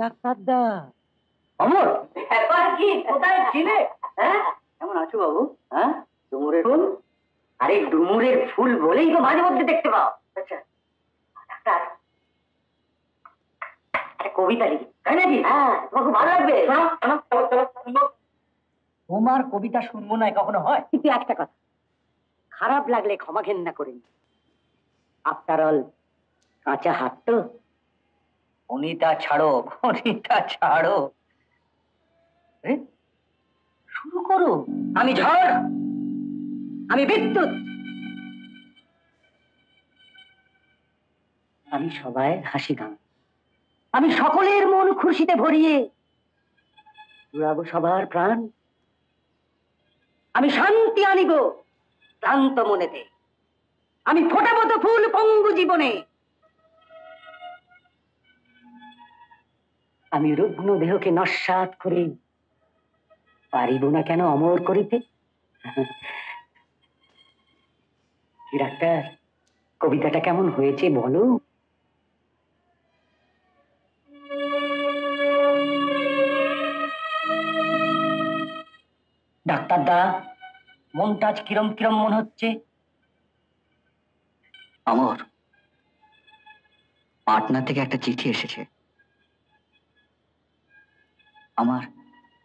ডাক্তারদা অমর, ব্যাপার কি? কোথায় ছিলে? হ্যাঁ, কেমন আছো বাবু? হ্যাঁ, ডুমুরের ফুল? আরে ডুমুরের ফুল বলেই তো মাঝে মধ্যে দেখতে পাও। আচ্ছা ডাক্তার, একটা কবিতা লিখি, তাই নাকি? হ্যাঁ, তোমার খুব ভালো লাগবে। তোমার কবিতা শুনবো না কখনো হয়? কিন্তু একটা কথা, খারাপ লাগলে ক্ষমা ঘেন্না করেন। আফটার অল কাঁচা হাত তো। অনিতা ছাড়ো, অনিতা ছাড়ো, শুরু করো। আমি ঝড়, আমি বিদ্যুৎ, আমি সবাই হাসি গান, আমি সকলের মন খুশিতে ভরিয়ে জুড়াবো সবার প্রাণ। আমি শান্তি আনিব ক্লান্ত মনেতে, আমি ফোটাবো তো ফুল পঙ্গু জীবনে। আমি রুগ্ন দেহকে নস্যাৎ করে পারিব না কেন অমর করিতে? ডাক্তার, কবিতাটা কেমন হয়েছে বলো? ডাক্তার দা, মনটা আজ কিরম কিরম মনে হচ্ছে? অমর, পাটনা থেকে একটা চিঠি এসেছে। আমার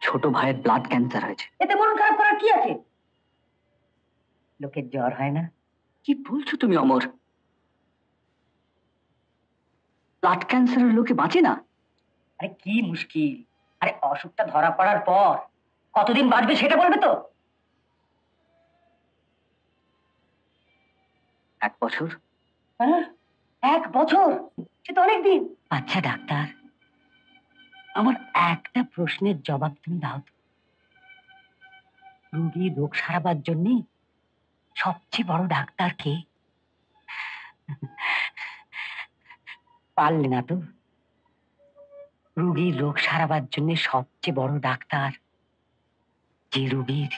ছোট ভাইয়ের ব্লাড ক্যান্সার হয়েছে। এতে মন খারাপ করার কি আছে? লোকের জ্বর হয় না? কি বলছো তুমি অমর? ব্লাড ক্যান্সারের লোকে বাঁচে না? আরে কি মুশকিল! আরে অসুখটা ধরা পড়ার পর কতদিন বাঁচবে সেটা বলবে তো? 1 বছর। হ্যাঁ, 1 বছর? সে তো অনেকদিন। আচ্ছা ডাক্তার, আমার একটা প্রশ্নের জবাব তুমি দাও তো। রোগীর রোগ সারাবার জন্য সবচেয়ে বড় ডাক্তার কে? পারলে না তো? রোগীর রোগ সারাবার জন্য সবচেয়ে বড় ডাক্তার যে রোগীর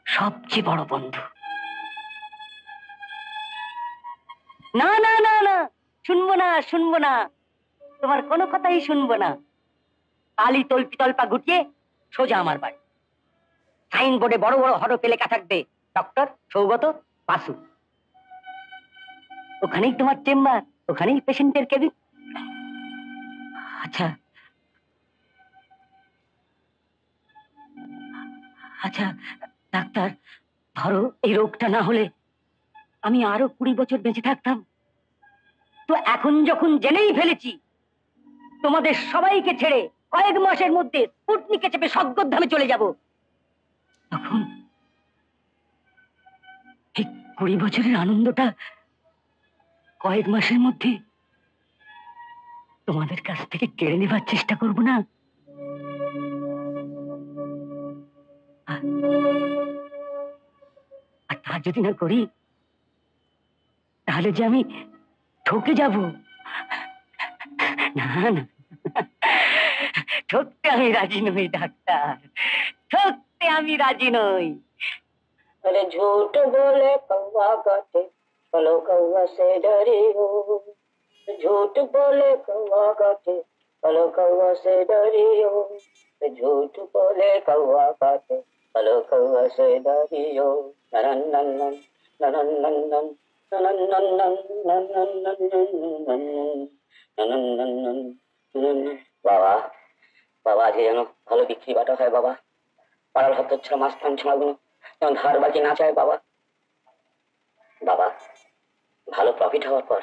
সবচেয়ে বড় বন্ধু। না না না না, শুনবো না, শুনবো না, তোমার কোনো কথাই শুনবো না। কালি তল্পি তল্পা গুটিয়ে সোজা আমার বাড়ি। সাইনবোর্ডে বড় বড় হরফে লেখা থাকবে, ডক্টর সৌগত বাসু। ওখানেই তোমার চেম্বার, ওখানেই পেশেন্টের কেবিন। আচ্ছা আচ্ছা ডাক্তার, ধরো এই রোগটা না হলে আমি আরো 20 বছর বেঁচে থাকতাম। তো এখন যখন জেনেই ফেলেছি তোমাদের সবাইকে ছেড়ে কয়েক মাসের মধ্যে স্পুটনিকে চেপে স্বর্গধামে চলে যাব, তখন এই 20 বছরের আনন্দটা কয়েক মাসের মধ্যে তোমাদের কাছ থেকে কেড়ে নেবার চেষ্টা করব না? আর তা যদি না করি, তাহলে যে আমি ঠকে যাব। না না, ঠকতে আমি রাজি নই ডাক্তার, ঠকতে আমি রাজি নই। अरे झूठ बोले कौवा काटे, चलो कौवा से डरी हो। झूठ बोले कौवा काटे, चलो कौवा से डरी हो। झूठ बोले कौवा काटे, चलो कौवा से डरी हो। ननन ननन ननन ननन ननन ननन ननन ननन ननन ननन ननन। বাবা, বাবা আজকে যেন ভালো বিক্রি বাটা হয় বাবা। পাড়ার হত ছিল মাস্তান ছোঁয়াগুলো যেমন ধার বাকি না চায় বাবা। বাবা, ভালো প্রফিট হওয়ার পর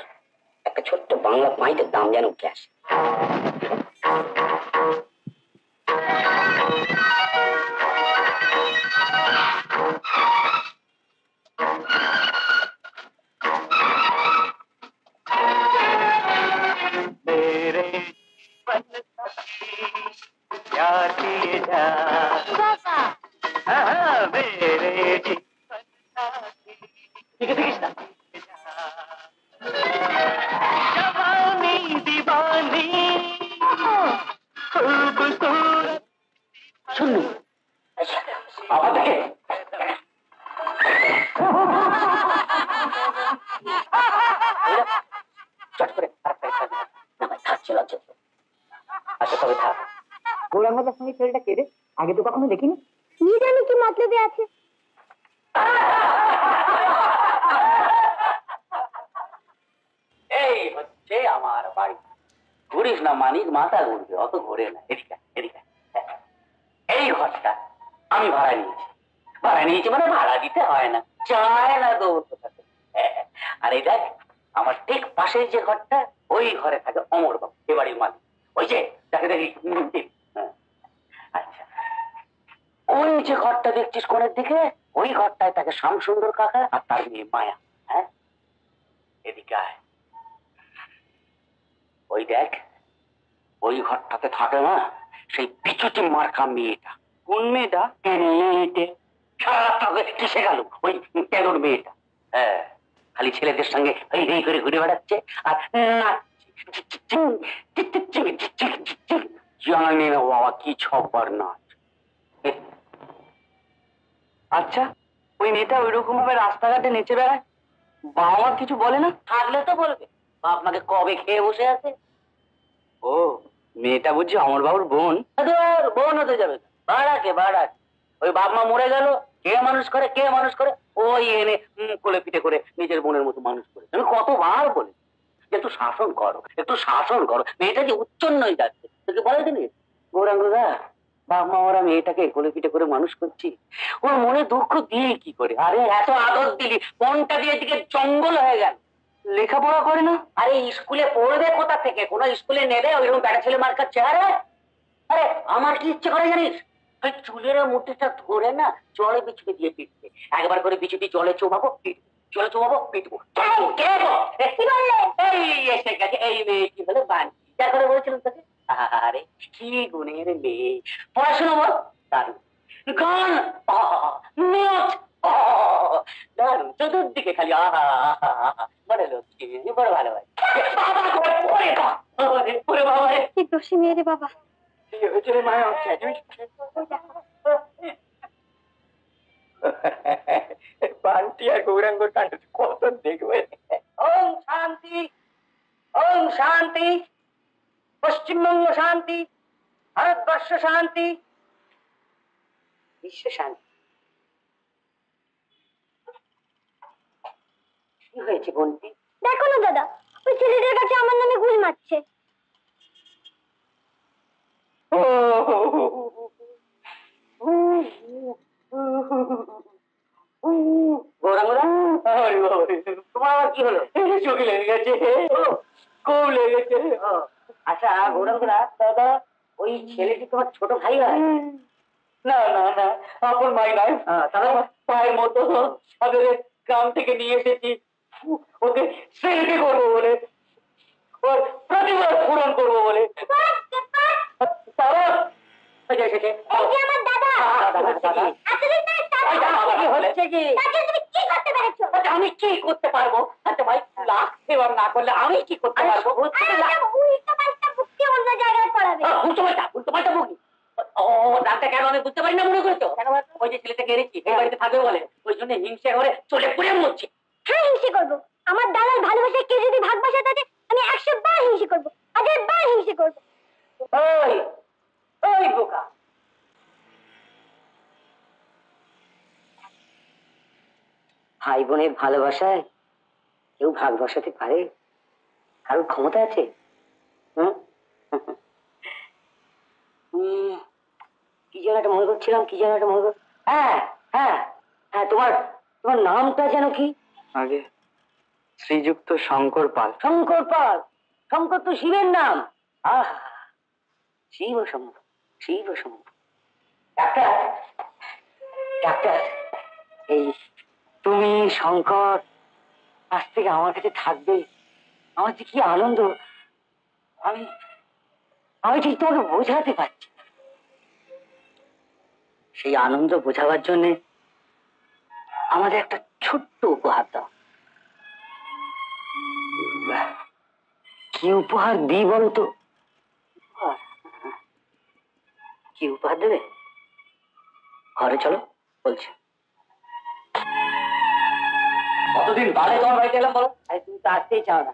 একটা ছোট্ট বাংলা পাইটের দাম যেন উঠে আসে। जवानी दीवानी গৌরাঙ্গদার সঙ্গে ছেলেটা কে রে? আগে তো কখনো দেখিনি। কি জানি কি মতলবে আছে। এই হচ্ছে আমার বাড়ি। ঘুরিস না মানিক, মাথা ঘুরবে, অত ঘুরে না। এদিকে এদিকে। এই ঘরটা আমি ভাড়া নিয়েছি। ভাড়া নিয়েছি মানে ভাড়া দিতে হয় না, চায় না তো। আর এই দেখ, আমার ঠিক পাশে যে ঘরটা, ওই ঘরে থাকে অমর বাবু, এ বাড়ির মালিক। ওই যে দেখে দেখি। আচ্ছা, ওই যে ঘরটা দেখছিস কোণের দিকে, ওই ঘরটায় থাকে শ্যামসুন্দর কাকা আর তার মেয়ে মায়া। হ্যাঁ, এদিকে আয়। ওই দেখ, ওই ঘরটাতে থাকে না সেই পিছুটি মার্কা মেয়েটা। কোন মেয়েটা? সারা থাকে কিসে গেল ওই তেরোর মেয়েটা। হ্যাঁ, খালি ছেলেদের সঙ্গে হই হই করে ঘুরে বেড়াচ্ছে আর জানি না বাবা কি ছব্বার নাচ। আচ্ছা, ওই মেয়েটা ওইরকম ভাবে রাস্তাঘাটে নেচে বেড়ায়, বাবা মা কিছু বলে না? থাকলে তো বলবে, বাপ মাকে কবে খেয়ে বসে আছে। ও, মেয়েটা বুঝছি অমর বাবুর বোন? বোন হতে যাবে, ভাড়াকে ভাড়াকে। ওই বাপ মা মরে গেল, কে মানুষ করে, কে মানুষ করে? ওই এনে কোলে পিঠে করে নিজের বোনের মতো মানুষ করে। আমি কতবার বলি একটু শাসন করো, একটু শাসন করো। মেয়েটা যে উচ্ছন্ন হয়ে যাচ্ছে, তোকে বলে দিলি গৌরাঙ্গদা, বাপ মা ওরা মেয়েটাকে কোলে পিঠে করে মানুষ করছি, ওর মনে দুঃখ দিয়ে কি করে? আরে এত আদর দিলি, মনটা দিয়ে দিকে জঙ্গল হয়ে গেল। লেখাপড়া করে না? আরে স্কুলে পড়বে কোথা থেকে? কোন স্কুলে নেবে ওইরকম বেটা ছেলে মার্কার চেহারা? আরে আমার কি ইচ্ছে করে জানিস? ওই চুলের মুঠিটা ধরে না জলে বিছুটি দিয়ে পিটবে, একবার করে বিছুটি জলে চোবাবো, পিটবো, জলে চোবাবো, পিটবো। এই এসে গেছে, এই মেয়ে কি হলো বান্টি, যা করে বলছিলাম তোকে। আরে কি গুণের মেয়ে, পড়াশোনা বল দারুণ, গান নাচ দারুণ, চতুর্দিকে খালি আহা বড় লক্ষ্মী, বড় ভালো হয়। কি দোষী মেয়ে রে বাবা। বান্টি আর গৌরাঙ্গ কাণ্ড কত দেখবে। ওম শান্তি, ওম শান্তি, পশ্চিমবঙ্গ শান্তি, ভারতবর্ষ শান্তি, বিশ্ব শান্তি। কি হয়েছে বন্টি? দেখো না দাদা, ওই ছেলেদের কাছে আমার নামে গুল মারছে। তোমার আবার কি হলো? চোখে লেগে গেছে, খুব লেগেছে। আচ্ছা গৌরাঙ্গরা, দাদা ওই ছেলেটি তোমার ছোট ভাই হয়? না না না, আপন ভাই নয়, তাহলে পায়ের মতো। তাদের গ্রাম থেকে নিয়ে এসেছি ওকে সেলফি করবো বলে, ওর প্রতিবাদ পূরণ করবো বলে। তারা এসেছে। এই যে আমার দাদা। এতদিন ধরে দাদা। কি হচ্ছে কি? তাকে তুমি কি করতে পেরেছো? আমি কি করতে পারবো? আচ্ছা ভাই, লাখ সেবার না করলে আমি কি করতে পারবো? উল্টো পাল্টা বুদ্ধি অন্য জায়গায় পড়াবে। উল্টো পাল্টা বুদ্ধি? ও ডাক্তার কেন আমি বুঝতে পারি না মনে করছো? কেন? ওই যে ছেলেটাকে এনেছি এই বাড়িতে থাকবে বলে, ওই জন্য হিংসে করে চলে পড়ে মরছি। হ্যাঁ, হিংসে করবো। আমার দাদার ভালোবাসায় কে যদি ভাগ বসাতে থাকে, আমি 100 বার হিংসে করবো, 1000 বার হিংসে করবো। ওই ওই বোকা, ভাই বোনের ভালোবাসায় কেউ ভাগ বসাতে পারে? কারোর ক্ষমতা আছে? কি যেন একটা মনে করছিলাম, কি যেন একটা মনে কর। হ্যাঁ হ্যাঁ হ্যাঁ, তোমার তোমার নামটা যেন কি? আগে শ্রীযুক্ত শঙ্কর পাল। শঙ্কর পাল? শঙ্কর তো শিবের নাম। আহ, শিব শম্ভু, শিব শম্ভু। ডাক্তার, ডাক্তার, এই তুমি শঙ্কর আজ থেকে আমার কাছে থাকবে, আমার যে কি আনন্দ, আমি আমি ঠিক তোমাকে বোঝাতে পারছি না। সেই আনন্দ বোঝাবার জন্য আমাদের একটা ছোট্ট উপহার দাও। কি উপহার দিই বলতো? কি উপহার দেবে? ঘরে চলো বলছি। কতদিন বাদে তোমার বাড়িতে এলাম বলো? আরে তুমি তো আসতেই চাও না।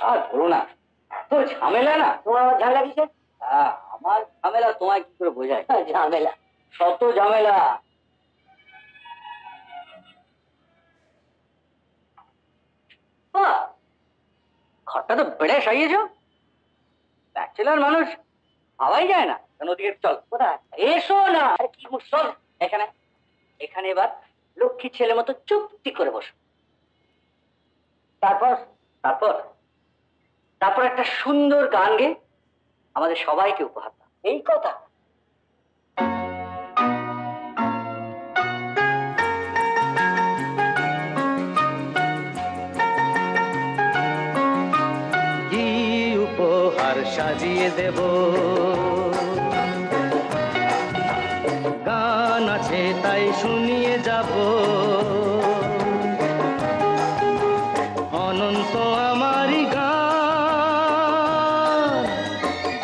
আর বলো না, তো ঝামেলা না। তোমার আমার ঝামেলা কিসে? আমার ঝামেলা তোমায় কি করে বোঝায়? ঝামেলা, শত ঝামেলা। বাহ, ঘরটা তো বেড়ে সাইয়েছ। ব্যাচেলার মানুষ ভাবাই যায় না। কেন ওদিকে চল। কোথায়? এসো না। আরে কি চল এখানে। এখানে এবার লক্ষ্মী ছেলে মতো চুপটি করে বসো। তারপর তারপর তারপর একটা সুন্দর গান গেয়ে আমাদের সবাইকে উপহার দাও। এই কথা। কি উপহার সাজিয়ে দেব, গান আছে তাই শুনিয়ে যাব। অনন্ত আমারই গান,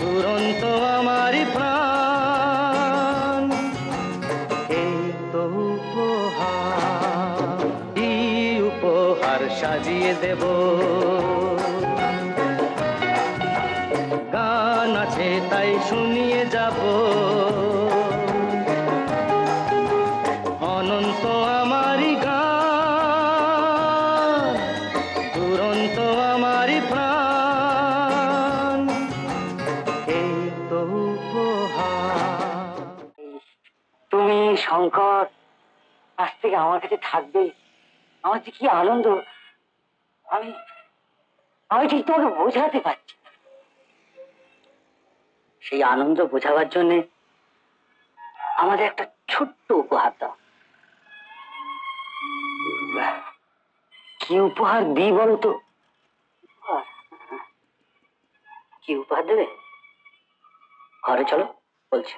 দুরন্ত আমারই প্রাণ, এই তো উপহার। কি উপহার সাজিয়ে দেব, গান আছে তাই শুনিয়ে যাব। অনন্ত আমারই গান, দুরন্ত আমারই প্রাণ, এই তো উপহার। তুমি শঙ্কর আজ থেকে আমার কাছে থাকবে। আমার যে কি আনন্দ, আমি আমি ঠিক তোমাকে বোঝাতে পারছি না। সেই আনন্দ বোঝাবার জন্য আমাদের একটা ছোট্ট উপহার দাও। কি উপহার দিই বলতো? কি উপহার দেবে? ঘরে চলো বলছি।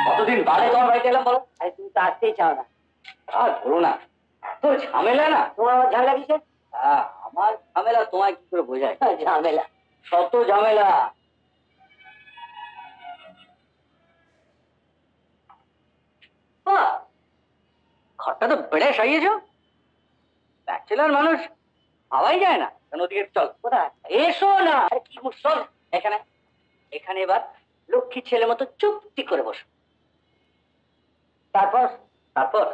কতদিন বাড়ে তোমার বাড়িতে এলাম বলো? আরে তুমি তো আসতেই চাও না। আর বলো না, তো ঝামেলা না। তোমার আমার ঝামেলা কিসের? আমার ঝামেলা তোমায় কি করে বোঝায়? ঝামেলা, শত ঝামেলা। বাহ, ঘরটা তো বেড়ে সাইয়েছ। ব্যাচেলার মানুষ ভাবাই যায় না। কেন ওদিকে চল। কোথায়? এসো না। আরে কি চল এখানে। এখানে এবার লক্ষ্মী ছেলে মতো চুপটি করে বসো। তারপর তারপর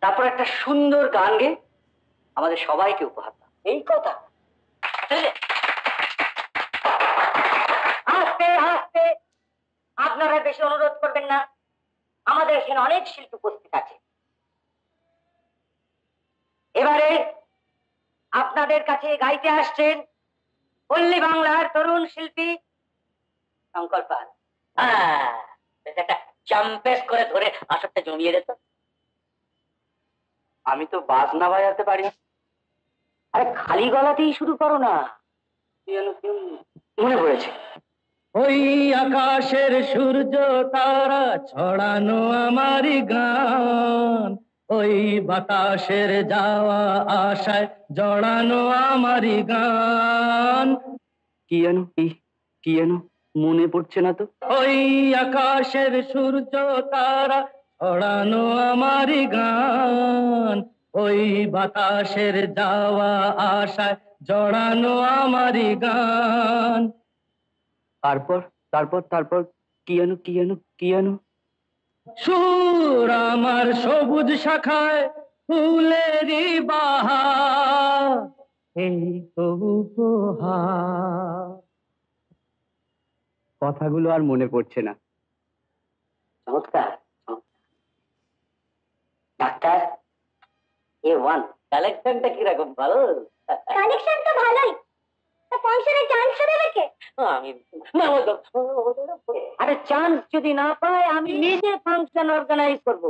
তারপর একটা সুন্দর গান গেয়ে আমাদের সবাইকে উপহার দাও। এই কথা। আস্তে আস্তে, আপনারা বেশি অনুরোধ করবেন না। আমাদের এখানে অনেক শিল্পী উপস্থিত আছে। এবারে আপনাদের কাছে গাইতে আসছেন পল্লী বাংলার তরুণ শিল্পী শঙ্কর পাল। একটা চাম্পেস করে ধরে আসরটা জমিয়ে দিত। আমি তো বাজনা বাজাতে পারি। আরে খালি গলাতেই শুরু করো না। মনে পড়েছে। ওই আকাশের সূর্য তারা ছড়ানো আমারই গান, ওই বাতাসের যাওয়া আশায় জড়ানো আমারই গান। কি জানো কি জানো মনে পড়ছে না তো। ওই আকাশের সূর্য তারা ছড়ানো আমারই গান, ওই বাতাসের যাওয়া আশায় জড়ানো আমারই গান। তারপর তারপর তারপর কি জানো সুর আমার সবুজ শাখায় ফুলেরই বাহার, এই তো উপহার। কথাগুলো আর মনে পড়ছে না। চমৎকার। ডাক্তার A1 কালেকশনটা কিরকম? ভালো। কানেকশন তো ভালোই। তা ফাংশনে চান্স দেবে কে? আমি না, আরে চান্স যদি না পায় আমি নিজে ফাংশন অর্গানাইজ করব।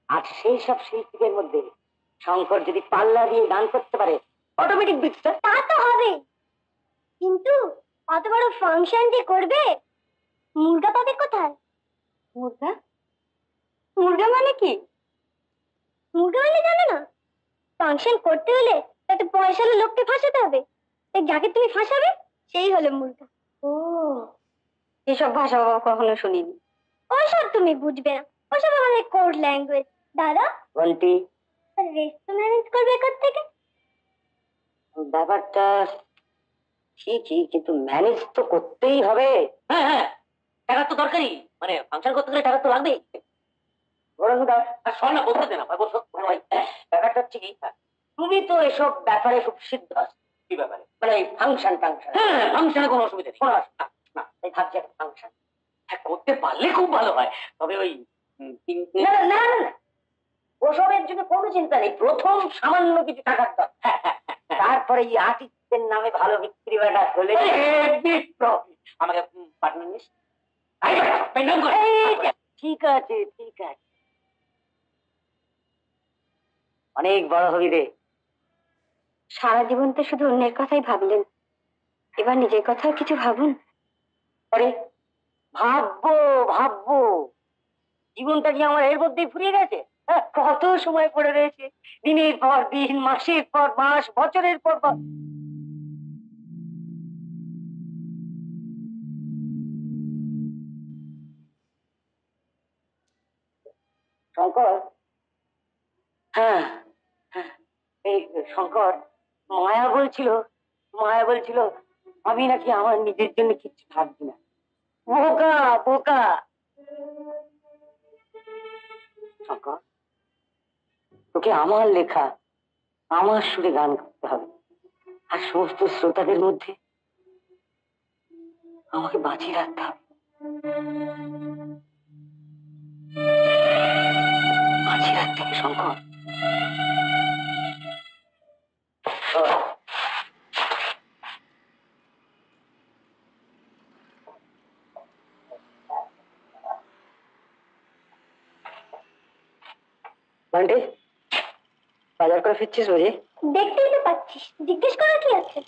আর সেই সব শিল্পীদের মধ্যে শঙ্কর যদি পাল্লা দিয়ে গান করতে পারে অটোমেটিক বিটটা। তা তো হবে, কিন্তু অত বড় ফাংশন যে করবে, মুর্গা পাবে কোথায়? মুর্গা? মুর্গা মানে কি? মুর্গা মানে জানো না? ফাংশন করতে হলে তাতে পয়সার লোককে ফাঁসাতে হবে। তাই যাকে তুমি ফাঁসাবে সেই হলো মুর্গা। ও, এসব ভাষা বাবা কখনো শুনিনি। ওসব তুমি বুঝবে না, ওসব আমাদের কোড ল্যাঙ্গুয়েজ। দাদা বলটি রেস্ট ম্যানেজ করবে থেকে? ব্যাপারটা ঠিকই, কিন্তু ম্যানেজ তো করতেই হবে। হ্যাঁ হ্যাঁ, টাকা তো দরকারই, মানে ফাংশন করতে গেলে টাকা তো লাগবেই। গৌরাঙ্গদা, আর শোন না, বলতে দে না ভাই, বলছো ভাই। ব্যাপারটা হচ্ছে কি, তুমি তো এসব ব্যাপারে খুব সিদ্ধ আছো। কি ব্যাপারে? মানে এই ফাংশন টাংশন। হ্যাঁ, ফাংশনে কোনো অসুবিধা নেই। কোনো অসুবিধা না, এই ভাবছি একটা ফাংশন। হ্যাঁ, করতে পারলে খুব ভালো হয়, তবে ওই তিনটে। না না না না, ওসবের জন্য কোনো চিন্তা নেই, প্রথম সামান্য কিছু টাকার দরকার। তারপরে এই আর্টিস্টের নামে ভালো বিক্রি বাটা হলে হেভি প্রফিট। আমাকে পার্টনার নিস। আই বেটা, পেন্ডাম করে। ঠিক আছে ঠিক আছে, অনেক বড় হবি রে। সারা জীবন তো শুধু অন্যের কথাই ভাবলেন, এবার নিজের কথাও কিছু ভাবুন। আরে ভাববো ভাববো, জীবনটা কি আমার এর মধ্যেই ফুরিয়ে গেছে? কত সময় পড়ে রয়েছে, দিনের পর দিন, মাসের পর মাস, বছরের পর শঙ্কর, হ্যাঁ হ্যাঁ, এই শঙ্কর, মায়া বলছিল আমি নাকি আমার নিজের জন্য কিচ্ছু ভাবছি না। বোকা বোকা। শঙ্কর, তোকে আমার লেখা, আমার সুরে গান করতে হবে, আর সমস্ত শ্রোতাদের মধ্যে আমাকে বাঁচিয়ে রাখতে হবে, বাঁচিয়ে রাখতে হবে শঙ্কর। বান্টি, বাজার করে ফিরছিস বুঝি? দেখতেই তো পাচ্ছিস, জিজ্ঞেস করার কি আছে?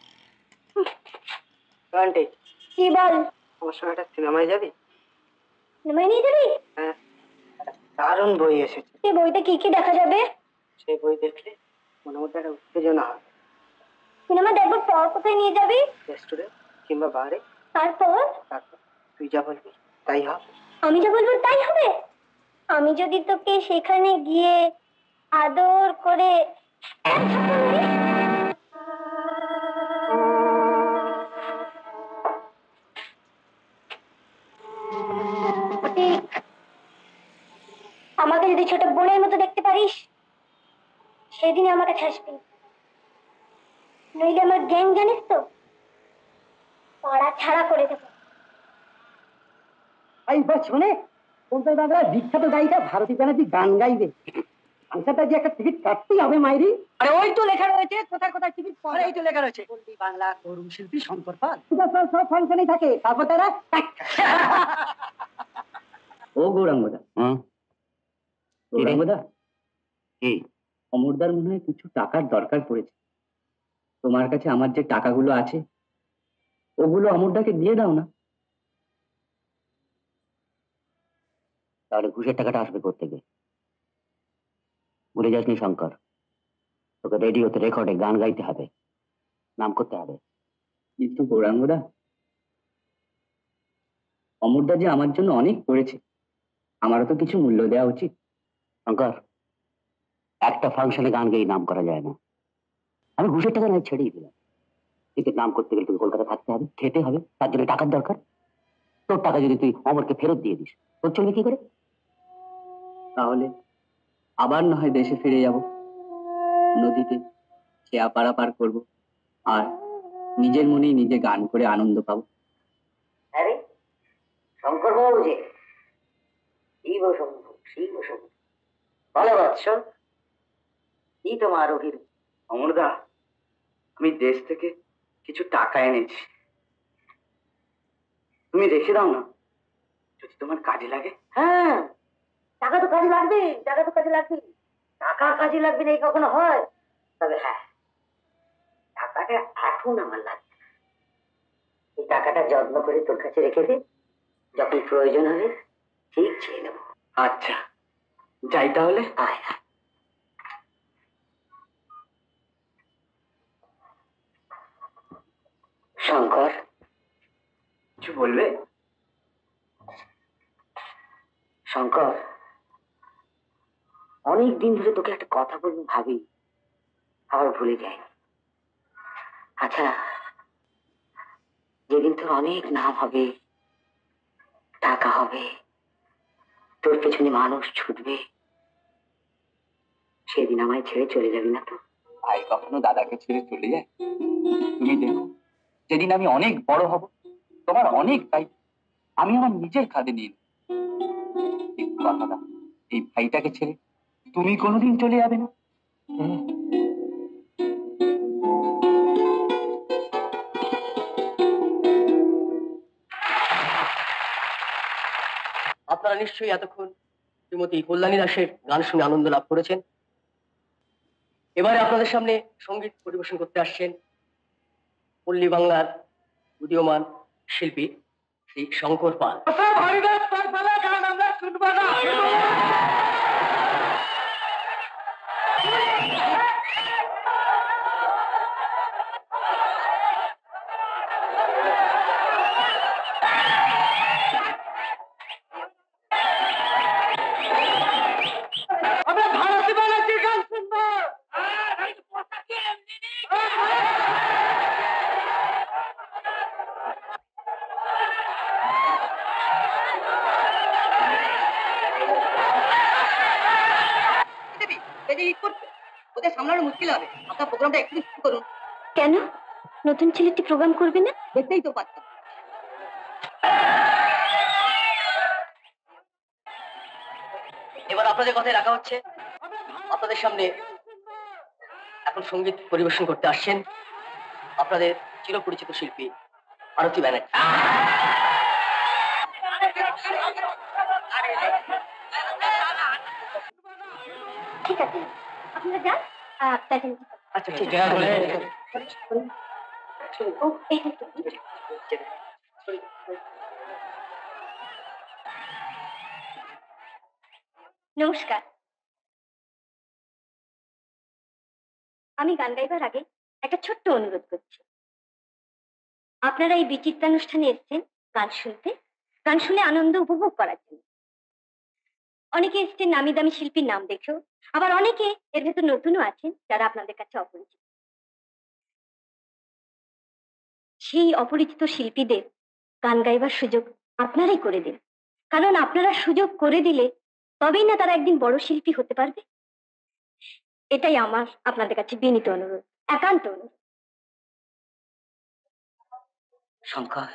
বান্টি, কি বল? আমার সঙ্গে একটা সিনেমায় যাবি? সিনেমায় নিয়ে যাবি? হ্যাঁ, দারুণ বই এসেছে। সেই বইতে কি কি দেখা যাবে? সেই বই দেখলে মনে মধ্যে একটা উত্তেজনা হয়। সিনেমা দেখবার পর কোথায় নিয়ে যাবি? রেস্টুরেন্ট কিংবা বারে। তারপর? তারপর তুই যা বলবি তাই হবে। আমি যা বলবো তাই হবে? আমি যদি তোকে সেখানে গিয়ে আদর করে এক থাপ্পড় মারি? ঠিক, আমাকে যদি ছোট বোনের মতো দেখতে পারিস সেদিন আমার কাছে আসবি, নইলে আমার গ্যাং জানিস তো, পাড়া ছাড়া করে দেবো। শুনে বলতে দাদা, বিখ্যাত গায়িকা ভারতী ব্যানার্জি গান গাইবে, ফাংশনটা যে একটা টিকিট কাটতেই হবে মাইরি। আরে ওই তো লেখা রয়েছে কোথায় কোথায় টিকিট পাওয়া যায়। এই তো লেখা রয়েছে পল্লী বাংলা তরুণ শিল্পী শঙ্কর পাল, সব ফাংশনেই থাকে, তারপর তারা ও গৌরাঙ্গদা। গৌরাঙ্গদা, কি অমরদার মনে হয় কিছু টাকার দরকার পড়েছে, তোমার কাছে আমার যে টাকাগুলো আছে ওগুলো অমরদাকে দিয়ে দাও না। তাহলে ঘুষের টাকাটা আসবে কোত্থেকে? ভুলে যাসনি শঙ্কর, তোকে রেডিওতে রেকর্ডে গান গাইতে হবে, নাম করতে হবে। কিন্তু গৌরাঙ্গদা, অমরদা যে আমার জন্য অনেক করেছে, আমারও তো কিছু মূল্য দেওয়া উচিত। শঙ্কর, একটা ফাংশনে গান গেয়ে নাম করা যায় না। আমি ঘুষের টাকা নয় ছেড়েই দিলাম, কিন্তু নাম করতে গেলে তোকে কলকাতা থাকতে হবে, খেতে হবে, তার জন্য টাকার দরকার। তোর টাকা যদি তুই অমরকে ফেরত দিয়ে দিস, তোর চলবে কি করে? তাহলে আবার না হয় দেশে ফিরে যাব, নদীতে খেয়া পারাপার করব, আর নিজের মনেই নিজে গান করে আনন্দ পাবো। আরে শঙ্কর বাবু যে শিব শম্ভু, শিব শম্ভু, ভালো বৎস, কি তোমার অভিরুচি? অমরদা, আমি দেশ থেকে কিছু টাকা এনেছি, তুমি রেখে দাও না, যদি তোমার কাজে লাগে। হ্যাঁ, টাকা তো কাজে লাগবে, টাকা তো কাজে লাগবে, টাকা কাজে লাগবে না এই কখনো হয়? তবে হ্যাঁ, টাকাটা এখন আমার লাগবে, এই টাকাটা যত্ন করে তোর কাছে রেখে দে, যখন প্রয়োজন হবে ঠিক চেয়ে নেবো। আচ্ছা, যাই তাহলে। আয় আয়। শঙ্কর, কিছু বলবে? শঙ্কর, অনেক দিন ধরে তোকে একটা কথা বলবো ভাবি, আবার ভুলে যাই। আচ্ছা, যেদিন তোর অনেক নাম হবে, টাকা হবে, তোর পেছনে মানুষ ছুটবে, সেদিন আমায় ছেড়ে চলে যাবি না তো? ভাই কখনো দাদাকে ছেড়ে চলে যায়? তুমি দেখো, যেদিন আমি অনেক বড় হব, তোমার অনেক দায়িত্ব আমি আমার নিজের কাঁধে নিয়ে নেব। কিন্তু কথা দাও, এই ভাইটাকে ছেড়ে তুমি কোনোদিন চলে যাবে না? আপনারা নিশ্চয়ই এতক্ষণ শ্রীমতী কল্যাণী দাসের গান শুনে আনন্দ লাভ করেছেন। এবারে আপনাদের সামনে সঙ্গীত পরিবেশন করতে আসছেন পল্লী বাংলার উদীয়মান শিল্পী শ্রী শঙ্কর পাল। আমরা শুনবো না। আমরা ভারতী বানাচ্ছি গান শুনবো। ওদের সামলানো মুশকিল হবে, আপনার প্রোগ্রামটা একটু শুরু করুন। কেন নতুন ছেলেটি প্রোগ্রাম করবে না? দেখতেই তো পাচ্ছেন। এবার আপনাদের কথাই রাখা হচ্ছে। আপনাদের সামনে এখন সঙ্গীত পরিবেশন করতে আসছেন আপনাদের চিরপরিচিত শিল্পী ভারতী ব্যানার্জি। ঠিক আছে, আপনারা যান। প্যাসেঞ্জার আচ্ছা ঠিক আছে। ও এই তো। নমস্কার। আমি গান গাইবার আগে একটা ছোট্ট অনুরোধ করছি। আপনারা এই বিচিত্রানুষ্ঠানে এসেছেন গান শুনতে, গান শুনে আনন্দ উপভোগ করার জন্য। অনেকে এসেছেন নামি দামি শিল্পীর নাম দেখেও, আবার অনেকে এর ভেতর নতুনও আছেন যারা আপনাদের কাছে অপরিচিত। সেই অপরিচিত শিল্পীদের গান গাইবার সুযোগ আপনারাই করে দিন, কারণ আপনারা সুযোগ করে দিলে তবেই না তারা একদিন বড় শিল্পী হতে পারবে। এটাই আমার আপনাদের কাছে বিনীত অনুরোধ, একান্ত অনুরোধ। শঙ্কর,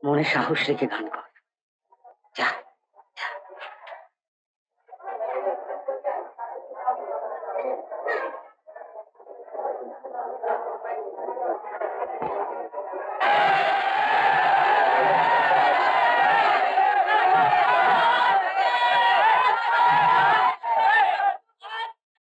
মনে সাহস রেখে গান কর। যা যা।